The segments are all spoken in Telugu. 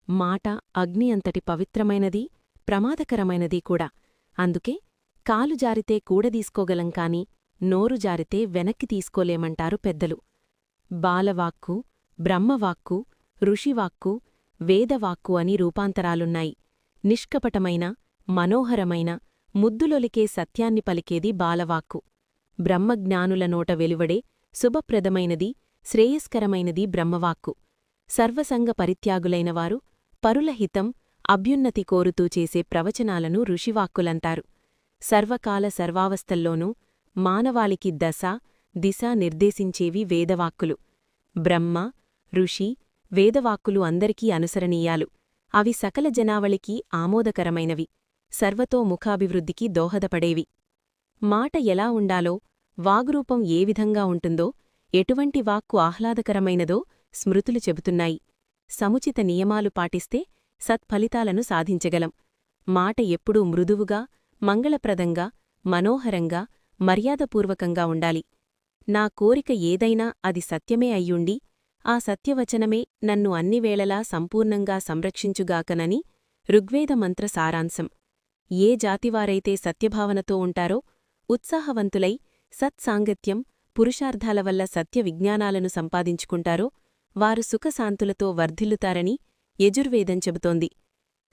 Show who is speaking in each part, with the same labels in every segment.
Speaker 1: మాట అగ్ని అంతటి పవిత్రమైనది, ప్రమాదకరమైనది కూడా. అందుకే కాలు జారితే కూడదీసుకోగలం కాని నోరు జారితే వెనక్కి తీసుకోలేమంటారు పెద్దలు. బాలవాక్కు, బ్రహ్మవాక్కు, ఋషివాక్కు, వేదవాక్కు అని రూపాంతరాలున్నాయి. నిష్కపటమైన, మనోహరమైన, ముద్దులొలికే సత్యాన్ని పలికేది బాలవాక్కు. బ్రహ్మజ్ఞానుల నోట వెలువడే శుభప్రదమైనది, శ్రేయస్కరమైనది బ్రహ్మవాక్కు. సర్వసంగ పరిత్యాగులైనవారు పరుల హితం, అభ్యున్నతి కోరుతూ చేసే ప్రవచనాలను ఋషివాక్కులంటారు. సర్వకాల సర్వావస్థల్లోనూ మానవాళికి దశ, దిశ నిర్దేశించేవి వేదవాక్కులు. బ్రహ్మ, ఋషి, వేదవాక్కులు అందరికీ అనుసరణీయాలు. అవి సకల జనావళికి ఆమోదకరమైనవి, సర్వతోముఖాభివృద్ధికి దోహదపడేవి. మాట ఎలా ఉండాలో, వాగ్రూపం ఏ విధంగా ఉంటుందో, ఎటువంటి వాక్కు ఆహ్లాదకరమైనదో స్మృతులు చెబుతున్నాయి. సముచిత నియమాలు పాటిస్తే సత్ఫలితాలను సాధించగలం. మాట ఎప్పుడూ మృదువుగా, మంగళప్రదంగా, మనోహరంగా, మర్యాదపూర్వకంగా ఉండాలి. నా కోరిక ఏదైనా అది సత్యమే అయ్యుండి, ఆ సత్యవచనమే నన్ను అన్నివేళలా సంపూర్ణంగా సంరక్షించుగాకనని ఋగ్వేదమంత్ర సారాంశం. ఏ జాతివారైతే సత్యభావనతో ఉంటారో, ఉత్సాహవంతులై సత్సాంగత్యం, పురుషార్థాల వల్ల సత్య విజ్ఞానాలను సంపాదించుకుంటారో, వారు సుఖశాంతులతో వర్ధిల్లుతారని యజుర్వేదం చెబుతోంది.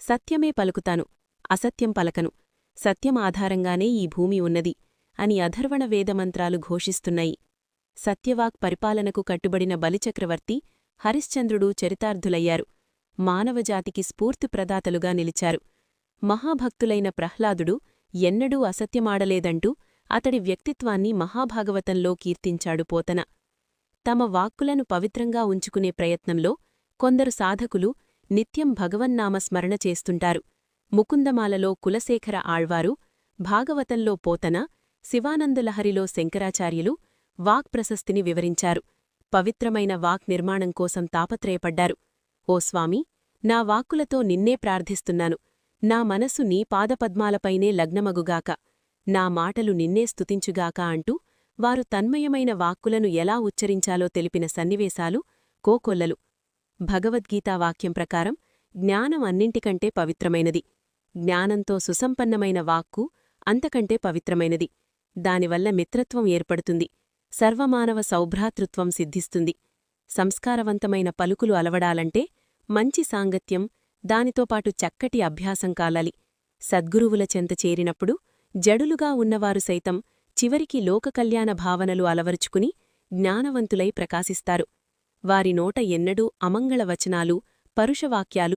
Speaker 1: సత్యమే పలుకుతాను, అసత్యం పలకను, సత్యం ఆధారంగానే ఈ భూమి ఉన్నది అని అథర్వణ వేదమంత్రాలు ఘోషిస్తున్నాయి. సత్యవాక్ పరిపాలనకు కట్టుబడిన బలిచక్రవర్తి, హరిశ్చంద్రుడు చరితార్థులయ్యారు. మానవజాతికి స్ఫూర్తిప్రదాతలుగా నిలిచారు. మహాభక్తులైన ప్రహ్లాదుడు ఎన్నడూ అసత్యమాడలేదంటూ అతడి వ్యక్తిత్వాన్ని మహాభాగవతంలో కీర్తించాడు పోతన. తమ వాక్కులను పవిత్రంగా ఉంచుకునే ప్రయత్నంలో కొందరు సాధకులు నిత్యం భగవన్నామస్మరణ చేస్తుంటారు. ముకుందమాలలో కులశేఖర ఆళ్వారు, భాగవతంలో పోతన, శివానందలహరిలో శంకరాచార్యులు వాక్ ప్రశస్తిని వివరించారు. పవిత్రమైన వాక్ నిర్మాణం కోసం తాపత్రయపడ్డారు. ఓ స్వామీ, నా వాక్కులతో నిన్నే ప్రార్థిస్తున్నాను. నా మనసు నీ పాదపద్మాలపైనే లగ్నమగుగాక, నా మాటలు నిన్నే స్తుతించుగాక అంటూ వారు తన్మయమైన వాక్కులను ఎలా ఉచ్చరించాలో తెలిపిన సన్నివేశాలు కోకొల్లలు. భగవద్గీతా వాక్యం ప్రకారం జ్ఞానం అన్నింటికంటే పవిత్రమైనది. జ్ఞానంతో సుసంపన్నమైన వాక్కు అంతకంటే పవిత్రమైనది. దానివల్ల మిత్రత్వం ఏర్పడుతుంది, సర్వమానవ సౌభ్రాతృత్వం సిద్ధిస్తుంది. సంస్కారవంతమైన పలుకులు అలవడాలంటే మంచి సాంగత్యం, దానితోపాటు చక్కటి అభ్యాసం కాలాలి. సద్గురువుల చెంత చేరినప్పుడు జడులుగా ఉన్నవారు సైతం చివరికి లోకకల్యాణ భావనలు అలవరుచుకుని జ్ఞానవంతులై ప్రకాశిస్తారు. వారి నోట ఎన్నడూ అమంగళవచనాలు, పరుషవాక్యాలు